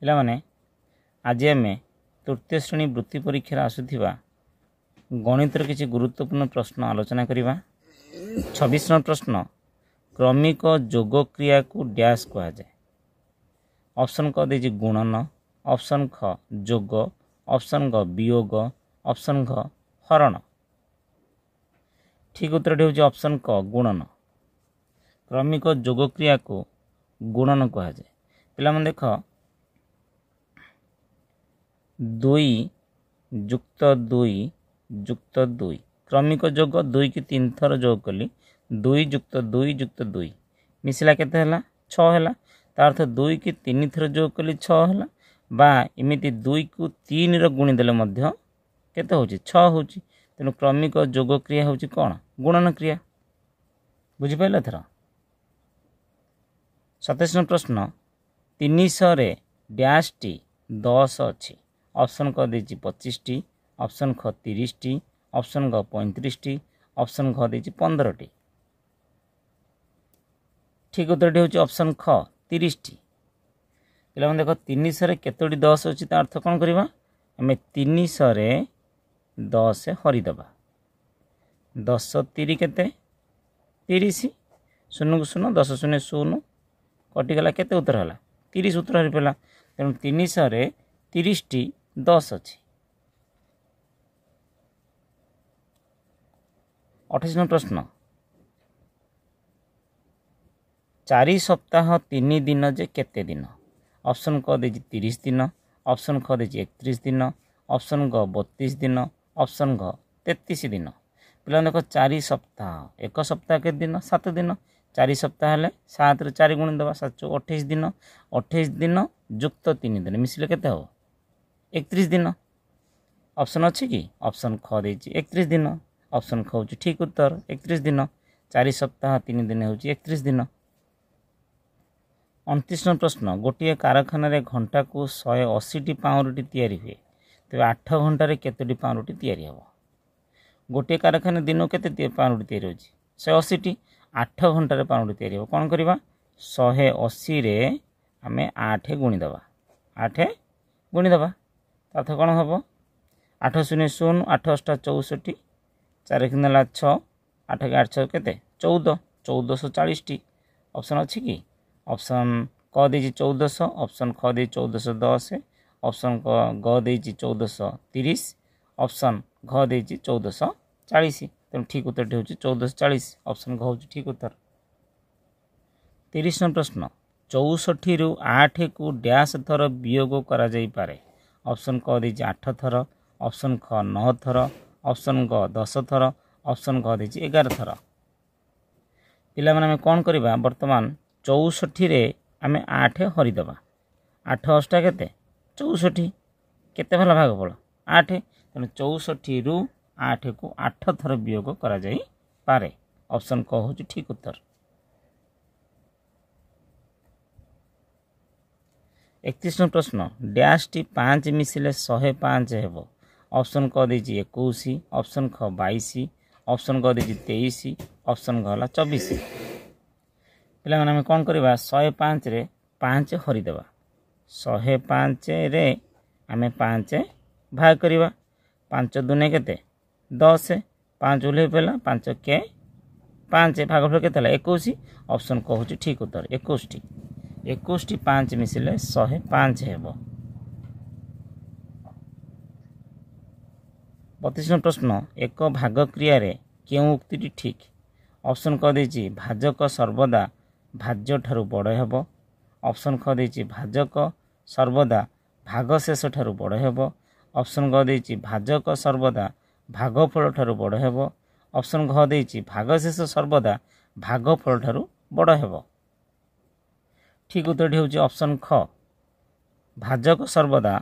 ପିଲାମାନେ ଆଜି ଆମେ ତୃତୀୟ ଶ୍ରେଣୀ ବୃତ୍ତି ପରୀକ୍ଷାରେ ଆସୁଥିବା ଗଣିତର କିଛି ଗୁରୁତ୍ୱପୂର୍ଣ୍ଣ ପ୍ରଶ୍ନ ଆଲୋଚନା କରିବା। 26 ନମ୍ବର ପ୍ରଶ୍ନ, କ୍ରମିକ ଯୋଗ କ୍ରିୟାକୁ ଡ୍ୟାସ୍ କୁହାଯାଏ। ଅପସନ୍ କ ଦେଇଛି ଗୁଣନ, ଅପସନ୍ ଖ ଯୋଗ, ଅପସନ୍ ଗ ବିୟୋଗ, ଅପସନ୍ ଘ ହରଣ। ଠିକ୍ ଉତ୍ତରଟି ହେଉଛି ଅପସନ୍ କ ଗୁଣନ। କ୍ରମିକ ଯୋଗ କ୍ରିୟାକୁ ଗୁଣନ କୁହାଯାଏ। ପିଲାମାନେ ଦେଖ 2 ଯୁକ୍ତ 2 ଯୁକ୍ତ 2 କ୍ରମିକ ଯୋଗ 2 କି 3 ଥର ଯୋଗ କଲି 2 ଯୁକ୍ତ 2 ଯୁକ୍ତ 2 ମିଶିଲା କେତେ ହେଲା 6 ହେଲା। ତା ଅର୍ଥ 2 କି 3 ଥର ଯୋଗ କଲି 6 ହେଲା, ବା ଏମିତି 2 କୁ 3 ର ଗୁଣି ଦେଲେ ମଧ୍ୟ କେତେ ହେଉଛି 6 ହେଉଛି। ତେଣୁ କ୍ରମିକ ଯୋଗ କ୍ରିୟା ହେଉଛି କ'ଣ ଗୁଣନ କ୍ରିୟା। ବୁଝିପାରିଲ ଏଥର। 27 ନମ୍ବର ପ୍ରଶ୍ନ, 300ରେ ଡ୍ୟାସ୍ଟି 10 ଅଛି। ଅପସନ୍ କ ଦେଇଛି 25ଟି, ଅପସନ୍ ଖ 30ଟି, ଅପସନ୍ ଗ 35ଟି, ଅପସନ୍ ଘ ଦେଇଛି 15ଟି। ଠିକ୍ ଉତ୍ତରଟି ହେଉଛି ଅପସନ୍ ଖ 30ଟି। ପିଲାମାନେ ଦେଖ 300ରେ କେତୋଟି 10 ଅଛି ତା ଅର୍ଥ କ'ଣ କରିବା, ଆମେ 300ରେ 10 ହରିଦେବା। 10 3 କେତେ 30, 0 କୁ 0 10 0 0 କଟିଗଲା, କେତେ ଉତ୍ତର ହେଲା 30 ଉତ୍ତର ହେଇପାରିଲା। ତେଣୁ 300ରେ 30ଟି 10 ଅଛି। 28 ନମ୍ବର ପ୍ରଶ୍ନ, 4 ସପ୍ତାହ 3 ଦିନ ଯେ କେତେ ଦିନ। ଅପସନ୍ କ ଦେଇଛି 30 ଦିନ, ଅପସନ୍ ଖ ଦେଇଛି 31 ଦିନ, ଅପସନ୍ ଗ 32 ଦିନ, ଅପସନ୍ ଘ 33 ଦିନ। ପିଲାମାନେ ଦେଖ 4 ସପ୍ତାହ, ଏକ ସପ୍ତାହ କେତେ ଦିନ 7 ଦିନ। 4 ସପ୍ତାହ ହେଲେ 7ରେ 4 ଗୁଣି ଦେବା 7 28 ଦିନ। 28 ଦିନ ଯୁକ୍ତ 3 ଦିନ ମିଶିଲେ କେତେ ହେବ 31 ଦିନ। ଅପସନ୍ ଅଛି କି, ଅପସନ୍ ଖ ଦେଇଛି 31 ଦିନ। ଅପସନ୍ ଖ ହେଉଛି ଠିକ୍ ଉତ୍ତର 31 ଦିନ। 4 ସପ୍ତାହ 3 ଦିନ ହେଉଛି 31 ଦିନ। 29 ନମ୍ବର ପ୍ରଶ୍ନ, ଗୋଟିଏ କାରଖାନାରେ ଘଣ୍ଟାକୁ 180ଟି ପାଉଁରୁଟି ତିଆରି ହୁଏ, ତେବେ 8 ଘଣ୍ଟାରେ କେତୋଟି ପାଉଁରୁଟି ତିଆରି ହେବ। ଗୋଟିଏ କାରଖାନାରେ ଦିନକୁ କେତେ ପାଉଁରୁଟି ତିଆରି ହେଉଛି 180ଟି, 8 ଘଣ୍ଟାରେ ପାଉଁରୁଟି ତିଆରି ହେବ। କ'ଣ କରିବା, 180ରେ ଆମେ 8 ଗୁଣିଦେବା, 8 ଗୁଣିଦେବା। ଅର୍ଥ କ'ଣ ହେବ 8 0 0 8 8 64, 4 କି ନେଲା 6, 8 କି 8 6 କେତେ 14, 1440ଟି। ଅପସନ୍ ଅଛି କି, ଅପସନ୍ କ ଦେଇଛି 1400, ଅପସନ୍ ଖ ଦେଇଛି 1410, ଅପସନ୍ ଗ ଦେଇଛି 1430, ଅପସନ୍ ଘ ଦେଇଛି 1440। ତେଣୁ ଠିକ୍ ଉତ୍ତରଟି ହେଉଛି 1440। ଅପସନ୍ ଘ ହେଉଛି ଠିକ୍ ଉତ୍ତର। 30 ନମ୍ବର ପ୍ରଶ୍ନ, 64ରୁ 8କୁ ଡ୍ୟାସ୍ ଥର ବିୟୋଗ କରାଯାଇପାରେ। ଅପସନ୍ କ ଦେଇଛି 8 ଥର, ଅପସନ୍ ଖ 9 ଥର, ଅପସନ୍ ଗ 10 ଥର, ଅପସନ୍ ଘ ଦେଇଛି 11 ଥର। ପିଲାମାନେ ଆମେ କ'ଣ କରିବା, ବର୍ତ୍ତମାନ 64ରେ ଆମେ 8 ହରିଦେବା। 8 ଅଷ୍ଟା କେତେ 64, କେତେ ଭଲ ଭାଗଫଳ 8। ତେଣୁ 64ରୁ 8କୁ 8 ଥର ବିୟୋଗ କରାଯାଇପାରେ। ଅପସନ୍ କ ହେଉଛି ଠିକ୍ ଉତ୍ତର। 31 ନମ୍ବର ପ୍ରଶ୍ନ, ଡ୍ୟାସ୍ଟି 5 ମିଶିଲେ 105 ହେବ। ଅପସନ୍ କ ଦେଇଛି 21, ଅପସନ୍ ଖ 22, ଅପସନ୍ ଗ ଦେଇଛି 23, ଅପସନ୍ ଘ ହେଲା 24। ପିଲାମାନେ ଆମେ କ'ଣ କରିବା, 105ରେ 5 ହରିଦେବା। 105ରେ ଆମେ 5 ଭାଗ କରିବା। 5 ଦୁନେ କେତେ 10, 5 ଓହ୍ଲେଇ ପଡ଼ିଲା, 5 କେ 5, ଭାଗଫଳ କେତେ ହେଲା 21। ଅପସନ୍ କ ହେଉଛି ଠିକ୍ ଉତ୍ତର 21ଟି। 21ଟି 5 ମିଶିଲେ 105 ହେବ। 32 ନମ୍ବର ପ୍ରଶ୍ନ, ଏକ ଭାଗ କ୍ରିୟାରେ କେଉଁ ଉକ୍ତିଟି ଠିକ୍। ଅପସନ୍ କ ଦେଇଛି ଭାଜକ ସର୍ବଦା ଭାଜ୍ୟ ଠାରୁ ବଡ଼ ହେବ। ଅପସନ୍ ଖ ଦେଇଛି ଭାଜକ ସର୍ବଦା ଭାଗଶେଷ ଠାରୁ ବଡ଼ ହେବ। ଅପସନ୍ ଗ ଦେଇଛି ଭାଜକ ସର୍ବଦା ଭାଗଫଳ ଠାରୁ ବଡ଼ ହେବ। ଅପସନ୍ ଘ ଦେଇଛି ଭାଗଶେଷ ସର୍ବଦା ଭାଗଫଳ ଠାରୁ ବଡ଼ ହେବ। ଠିକ୍ ଉତ୍ତରଟି ହେଉଛି ଅପସନ୍ ଖ, ଭାଜକ ସର୍ବଦା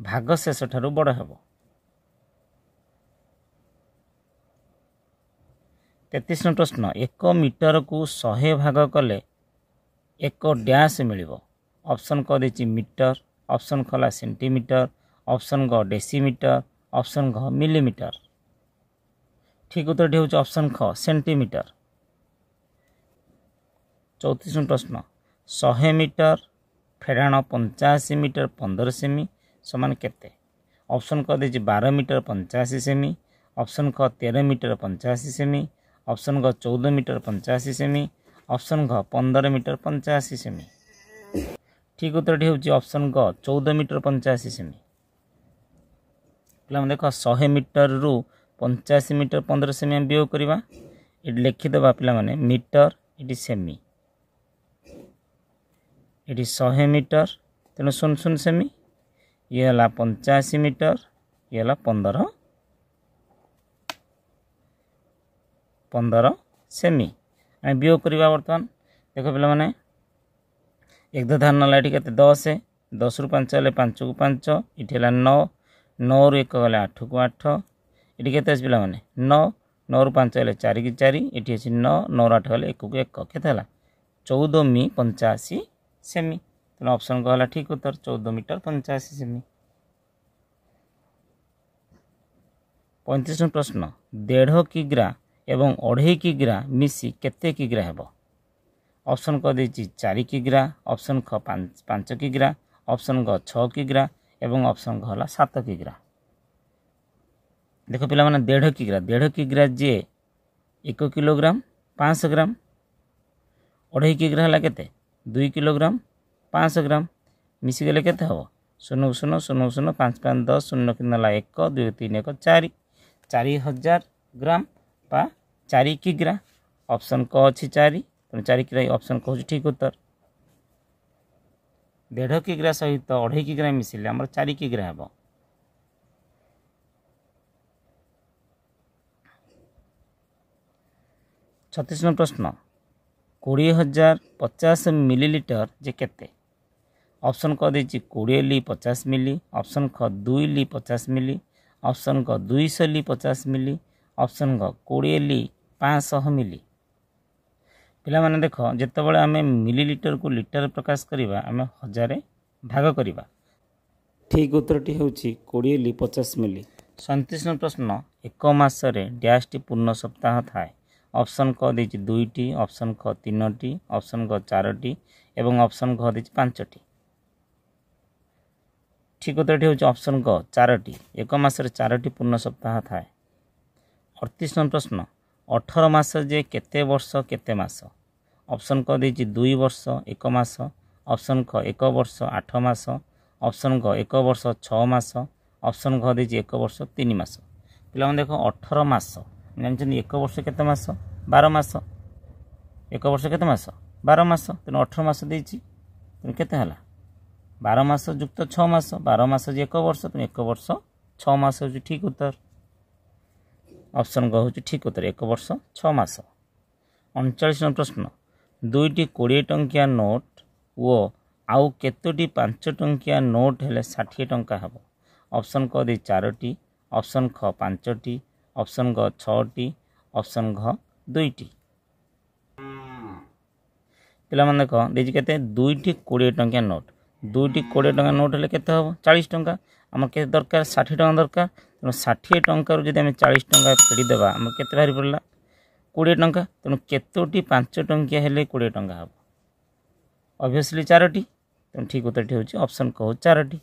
ଭାଗଶେଷ ଠାରୁ ବଡ଼ ହେବ। 33 ନମ୍ବର ପ୍ରଶ୍ନ, 1 ମିଟରକୁ 100 ଭାଗ କଲେ 1 ଡ୍ୟାସ୍ ମିଳିବ। ଅପସନ୍ କ ଦେଇଛି ମିଟର, ଅପସନ୍ ଖ ହେଲା ସେଣ୍ଟିମିଟର, ଅପସନ୍ ଗ ଡେସିମିଟର, ଅପସନ୍ ଘ ମିଲିମିଟର। ଠିକ୍ ଉତ୍ତରଟି ହେଉଛି ଅପସନ୍ ଖ ସେଣ୍ଟିମିଟର। 34 ପ୍ରଶ୍ନ, 100 ମିଟର फेराण 85 मीटर 15 सेमी समान केते? ऑप्शन क देछि 12 मीटर 85 सेमी, ऑप्शन ख 13 मीटर 85 सेमी, ऑप्शन ग 14 मीटर 85 सेमी, ऑप्शन घ 15 मीटर 85 सेमी। ठीक उत्तर होउछि ऑप्शन ग 14 मीटर 85 सेमी। पे देख 100 मीटर रु 85 मीटर 15 सेमी हम वियोग करवा। ये लिखिदेवा पे मीटर ये सेमी, ये 100 मीटर तेणु 0 सेमी, ये है 85 मीटर, ये है 15 सेमी आम वियोग करवा। बर्तमान देख पे एक धारण ना ये 10 10 रु 5 हेल्ले 5 को 5, ये 9 9 रु 1 गले 8 को 8, ये के पे 9 9 रु 5 हेल्ले 4 की 4, ये अच्छी 9 9 रु 8 गले 1 को 1 के 14 मी 85 सेमी। तेना ऑप्शन कहला ठीक उत्तर 14 मीटर 85 सेमी। 35 प्रश्न 1.5 किग्रा एवं 2.5 किग्रा मिसी केते किग्रा हेबो? ऑप्शन क देछि 4 किग्रा, ऑप्शन ख 5 किग्रा, ऑप्शन ग 6 किग्रा एवं ऑप्शन घ 7 किग्रा। देख पिला माने 1.5 किग्रा जे 1 किलोग्राम 500 ग्राम, 2.5 किग्रा हला केते 2 किलोग्राम 500 ग्राम, मिसी गले केते हबो 0 0 0 0 5 5 10 0 किन 1 2 3 1 4 4000 ग्राम पा 4 किग्रा। ऑप्शन क अछि 4 तेणु 4 किग्रा ऑप्शन कहूँ ठीक उत्तर। 1.5 किग्रा सहित 2.5 किग्रा मिसिले आमर 4 किग्रा हेबो। छत्तीस प्रश्न 20,050 मिलीलीटर जे केते? ऑप्शन क देछि 20 ली 50 मिली, ऑप्शन ख 2 ली 50 मिली, ऑप्शन क 200 ली 50 मिली, ऑप्शन ग 20 ली 500 मिली। पिला माने देख जितेबाला आम मिलीलीटर को लिटर प्रकाश करवा आम 1000 भाग करवा। ठीक उत्तरटी हूँ 20 ली 50 मिली। 37 प्रश्न 1 मासरे डैशटी पूर्ण सप्ताह थाए? ऑप्शन क देछि 2टी, ऑप्शन ख 3टी, ऑप्शन ग 4टी एवं ऑप्शन घ देछि 5टी। ठीक उत्तरटी हूँ ऑप्शन ग 4टी। 1 मासरे 4टी पूर्ण सप्ताह थाए। 38 प्रश्न 18 मास जे केते वर्ष केते मास? ऑप्शन क देछि 2 वर्ष 1 मास, ऑप्शन ख 1 वर्ष 8 मास, ऑप्शन ग 1 वर्ष 6 मास, ऑप्शन घ देछि 1 वर्ष 3 मास। पिला देखो 18 मास जानछन 1 वर्ष केते मास 12 मास, 1 वर्ष केते मास 12 मास, तेणु 18 मास देछि तेणु केते हला 12 मास युक्त 6 मास, 12 मास जे 1 वर्ष तेणु 1 वर्ष 6 मास होछि ठीक उत्तर। ऑप्शन ग होछि ठीक उत्तर 1 वर्ष 6 मास। 39 प्रश्न 2टी 20 टंकिया नोट वो आउ केतोटी 5 टंकिया नोट हेले 60 टंका हेबो? ऑप्शन क दे 4टी, ऑप्शन ख 5टी, ऑप्शन ग 6टी, ऑप्शन घ 2टी। पिला माने देख देछि केते 2टी 20 टंकिया नोट, 2टी 20 टंका नोट हेले केते हेबो 40 टंका। आम के दरकार 60 टंका दरकार, तेणु 60 टंकार जदि आम 40 टंका फेड़ी देबा आम केते बाहरी पड़ला 20 टंका, तेणु केतोटी 5 टंकिया हेले 20 टंका हेबो? ऑब्वियसली 4टी, तेणु ठीक उत्तरटी होछि ऑप्शन क 4टी।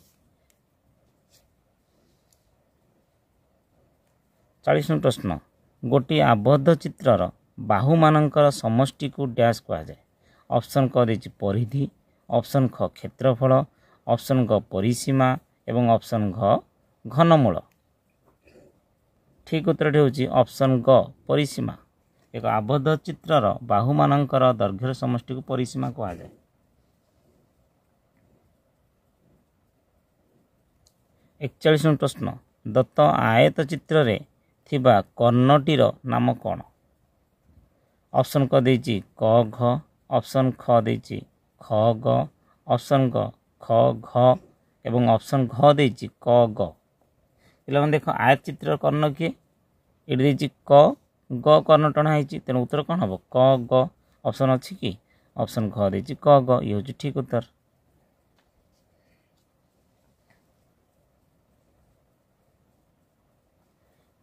40 प्रश्न गोटे आबद्ध चित्रर बाहु मानकर समष्टि को डैश कहा जाए? ऑप्शन क देछि परिधि, ऑप्शन ख क्षेत्रफल, ऑप्शन ग परिसीमा एवं ऑप्शन घ घनमूल। ठीक उत्तरटी होछि ऑप्शन ग परिसीमा। एक आबद्ध चित्रर बाहु मानकर दैर्घ्यर समष्टि को परिसीमा कहा जाए। एकचालीस प्रश्न दत्त आयत चित्र रे थिबा कर्णटीर नाम कौन? ऑप्शन क देछि क घ, ऑप्शन ख देछि ख ग, ऑप्शन ग ख घ एवं ऑप्शन घ देछि क ग। पिला देख आयत चित्र कर्ण किए ये देछि क ग कर्ण टणा होती, तेणु उत्तर कौन हम क ग। ऑप्शन अच्छी कि ऑप्शन घ देछि क ग, ये हूँ ठीक उत्तर।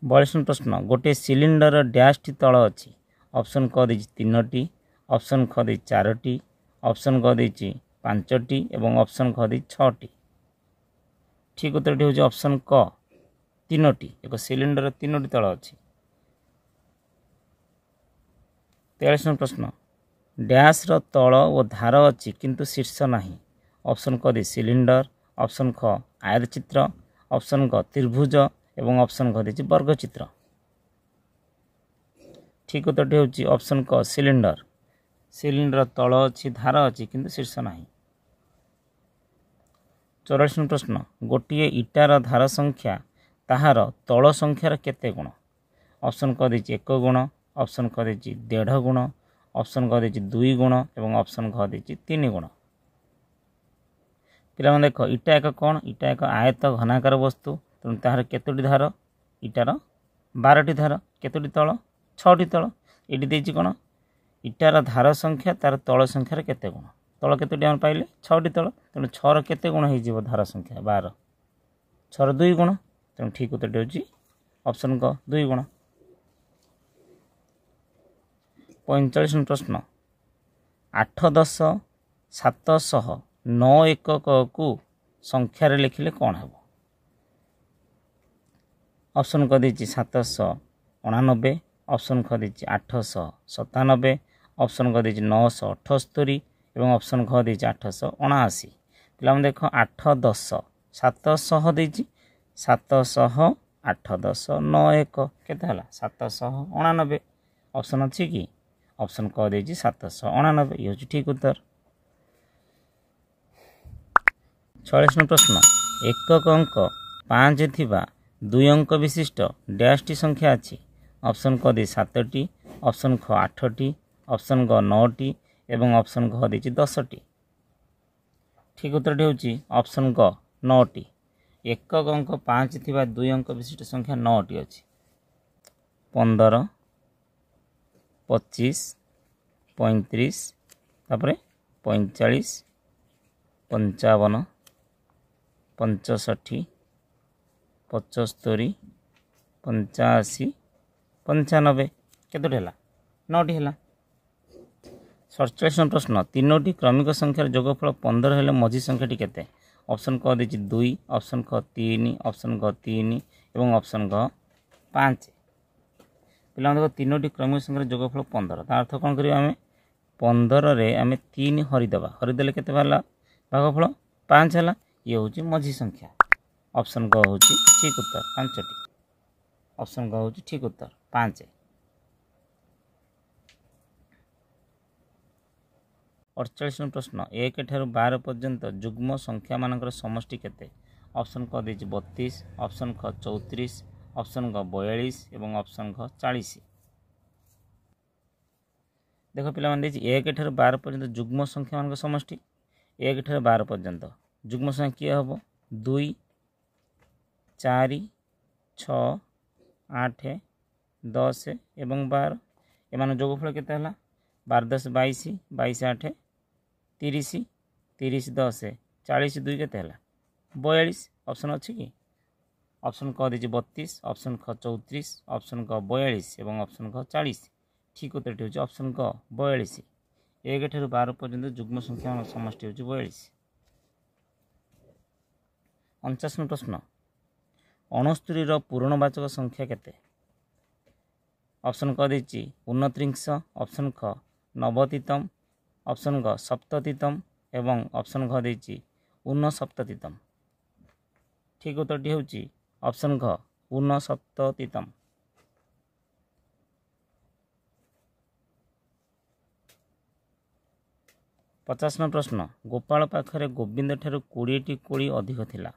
बयालीस प्रश्न गोटे सिलिंडर डैश टी तल अच्छी? ऑप्शन क देछि 3टी, ऑप्शन ख देछि 4टी, ऑप्शन ग देछि ପାଞ୍ଚଟି ଏବଂ ଅପସନ୍ ଘ ଦେଇଛି ଛଅଟି। ଠିକ୍ ଉତ୍ତରଟି ହେଉଛି ଅପସନ୍ କ ତିନୋଟି। ଏକ ସିଲିଣ୍ଡର ତିନୋଟି ତଳ ଅଛି। 43 ପ୍ରଶ୍ନ ଡ୍ୟାସ୍ର ତଳ ଓ ଧାର ଅଛି କିନ୍ତୁ ଶୀର୍ଷ ନାହିଁ। ଅପସନ୍ କ ଦେଇଛି ସିଲିଣ୍ଡର, ଅପସନ୍ ଖ ଆୟତଚିତ୍ର, ଅପସନ୍ ଗ ତ୍ରିଭୁଜ ଏବଂ ଅପସନ୍ ଘ ଦେଇଛି ବର୍ଗଚିତ୍ର। ଠିକ୍ ଉତ୍ତରଟି ହେଉଛି ଅପସନ୍ କ ସିଲିଣ୍ଡର। ସିଲିଣ୍ଡର ତଳ ଅଛି, ଧାର ଅଛି କିନ୍ତୁ ଶୀର୍ଷ ନାହିଁ। 44 ପ୍ରଶ୍ନ ଗୋଟିଏ ଇଟାର ଧାର ସଂଖ୍ୟା ତାହାର ତଳ ସଂଖ୍ୟାର କେତେ ଗୁଣ? ଅପସନ୍ କ ଦେଇଛି 1 ଗୁଣ, ଅପସନ୍ କ ଦେଇଛି 1.5 ଗୁଣ, ଅପସନ୍ କ ଦେଇଛି 2 ଗୁଣ ଏବଂ ଅପସନ୍ ଘ ଦେଇଛି 3 ଗୁଣ। ପିଲାମାନେ ଦେଖ, ଇଟା ଏକ କ'ଣ? ଇଟା ଏକ ଆୟତ ଘନାକାର ବସ୍ତୁ। ତେଣୁ ତାହାର କେତୋଟି ଧାର? ଇଟାର 12ଟି ଧାର। କେତୋଟି ତଳ? 6ଟି ତଳ। ଏଠି ଦେଇଛି କ'ଣ? ଇଟାର ଧାର ସଂଖ୍ୟା ତାର ତଳ ସଂଖ୍ୟାର କେତେ ଗୁଣ? ତଳ କେତୋଟି ଆମେ ପାଇଲେ? 6ଟି ତଳ। ତେଣୁ 6ର କେତେ ଗୁଣ ହେଇଯିବ ଧାର ସଂଖ୍ୟା? 12। 6ର 2 ଗୁଣ। ତେଣୁ ଠିକ୍ ଉତ୍ତରଟି ହେଉଛି ଅପସନ୍ କ 2 ଗୁଣ। 45 ପ୍ରଶ୍ନ 8, 10, 700, 9 ଏକକକୁ ସଂଖ୍ୟାରେ ଲେଖିଲେ କ'ଣ ହେବ? ଅପସନ୍ କ ଦେଇଛି 789, ଅପସନ୍ ଖ ଦେଇଛି 897, ଅପସନ୍ କ ଦେଇଛି 978 ଏବଂ ଅପସନ୍ ଘ ଦେଇଛି 879। ପିଲାମାନେ ଦେଖ, 8, 10, 700 ଦେଇଛି, 700, 8, 10, 9, 1 କେତେ ହେଲା? 789। ଅପସନ୍ ଅଛି କି? ଅପସନ୍ କ ଦେଇଛି 789। ଇଏ ହେଉଛି ଠିକ୍ ଉତ୍ତର। 46 ପ୍ରଶ୍ନ ଏକକ ଅଙ୍କ 5 ଥିବା 2 ଅଙ୍କ ବିଶିଷ୍ଟ ଡ୍ୟାସ୍ଟି ସଂଖ୍ୟା ଅଛି। ଅପସନ୍ କ ଦେଇଛି 7ଟି, ଅପସନ୍ ଖ 8ଟି, ଅପସନ୍ ଗ 9ଟି ଏବଂ ଅପସନ୍ ଘ ଦେଇଛି 10ଟି। ଠିକ୍ ଉତ୍ତରଟି ହେଉଛି ଅପସନ୍ ଗ 9ଟି। ଏକକ ଅଙ୍କ 5 ଥିବା 2 ଅଙ୍କ ବିଶିଷ୍ଟ ସଂଖ୍ୟା 9ଟି ଅଛି। 15, 25, 35, ତାପରେ 45, 55, 65, 75, 85, 95 କେତୋଟି ହେଲା? 9ଟି ହେଲା। 47 ପ୍ରଶ୍ନ 3ଟି କ୍ରମିକ ସଂଖ୍ୟାର ଯୋଗଫଳ 15 ହେଲେ ମଝି ସଂଖ୍ୟାଟି କେତେ? ଅପସନ୍ କ ଦେଇଛି 2, ଅପସନ୍ ଖ 3, ଅପସନ୍ ଘ 3 ଏବଂ ଅପସନ୍ ଘ 5। ପିଲାମାନେ ଦେଖ, 3ଟି କ୍ରମିକ ସଂଖ୍ୟାର ଯୋଗଫଳ 15। ତା ଅର୍ଥ କ'ଣ କରିବା? ଆମେ 15ରେ ଆମେ 3 ହରିଦେବା। ହରିଦେଲେ କେତେ ବାହାରିଲା? ଭାଗଫଳ 5 ହେଲା। ଇଏ ହେଉଛି ମଝି ସଂଖ୍ୟା। ଅପସନ୍ ଗ ହେଉଛି ଠିକ୍ ଉତ୍ତର 5ଟି। ଅପସନ୍ ଗ ହେଉଛି ଠିକ୍ ଉତ୍ତର 5। 48 ପ୍ରଶ୍ନ 1 ଠାରୁ 12 ପର୍ଯ୍ୟନ୍ତ ଯୁଗ୍ମ ସଂଖ୍ୟାମାନଙ୍କର ସମଷ୍ଟି କେତେ? ଅପସନ୍ କ ଦେଇଛି 32, ଅପସନ୍ ଖ 34, ଅପସନ୍ ଗ 42 ଏବଂ ଅପସନ୍ ଘ 40। ଦେଖ ପିଲାମାନେ, ଦେଇଛି 1 ଠାରୁ 12 ପର୍ଯ୍ୟନ୍ତ ଯୁଗ୍ମ ସଂଖ୍ୟାମାନଙ୍କ ସମଷ୍ଟି। 1 ଠାରୁ 12 ପର୍ଯ୍ୟନ୍ତ ଯୁଗ୍ମ ସଂଖ୍ୟା କିଏ ହେବ? 2, 4, 6, 8, 10 ଏବଂ 12। ଏମାନଙ୍କ ଯୋଗଫଳ କେତେ ହେଲା? 12, 10, 22, 22, 8, 30, 30, 10, 40, 2 କେତେ ହେଲା? 42। ଅପସନ୍ ଅଛି କି? ଅପସନ୍ କ ଦେଇଛି 32, ଅପସନ୍ ଖ 34, ଅପସନ୍ ଗ 42 ଏବଂ ଅପସନ୍ ଘ 40। ଠିକ୍ ଉତ୍ତରଟି ହେଉଛି ଅପସନ୍ ଗ 42। 1 ଠାରୁ 12 ପର୍ଯ୍ୟନ୍ତ ଯୁଗ୍ମ ସଂଖ୍ୟାମାନଙ୍କ ସମଷ୍ଟି ହେଉଛି 42। 49 ପ୍ରଶ୍ନ 69ର ପୂର୍ଣ୍ଣବାଚକ ସଂଖ୍ୟା କେତେ? ଅପସନ୍ କ ଦେଇଛି 29, ଅପସନ୍ ଖ ନବତିତମ, ଅପସନ୍ ଗ ସପ୍ତତିତମ ଏବଂ ଅପସନ୍ ଘ ଦେଇଛି ଊନସପ୍ତତିତମ। ଠିକ୍ ଉତ୍ତରଟି ହେଉଛି ଅପସନ୍ ଘ ଊନସପ୍ତତିତମ। 50 ପ୍ରଶ୍ନ ଗୋପାଳ ପାଖରେ ଗୋବିନ୍ଦ ଠାରୁ 20ଟି କୋଳି ଅଧିକ ଥିଲା।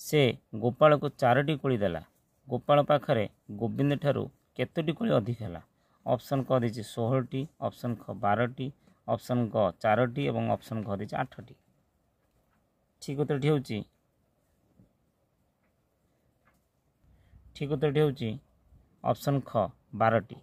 ସେ ଗୋପାଳକୁ 4ଟି କୋଳି ଦେଲା। ଗୋପାଳ ପାଖରେ ଗୋବିନ୍ଦ ଠାରୁ କେତୋଟି କୋଳି ଅଧିକ ହେଲା? ଅପସନ୍ କ ଦେଇଛି 16ଟି, ଅପସନ୍ ଖ 12ଟି, ଅପସନ୍ ଗ 4ଟି ଏବଂ ଅପସନ୍ ଘ ଦେଇଛି 8ଟି। ଠିକ୍ ଉତ୍ତରଟି ହେଉଛି ଅପସନ୍ ଖ 12ଟି।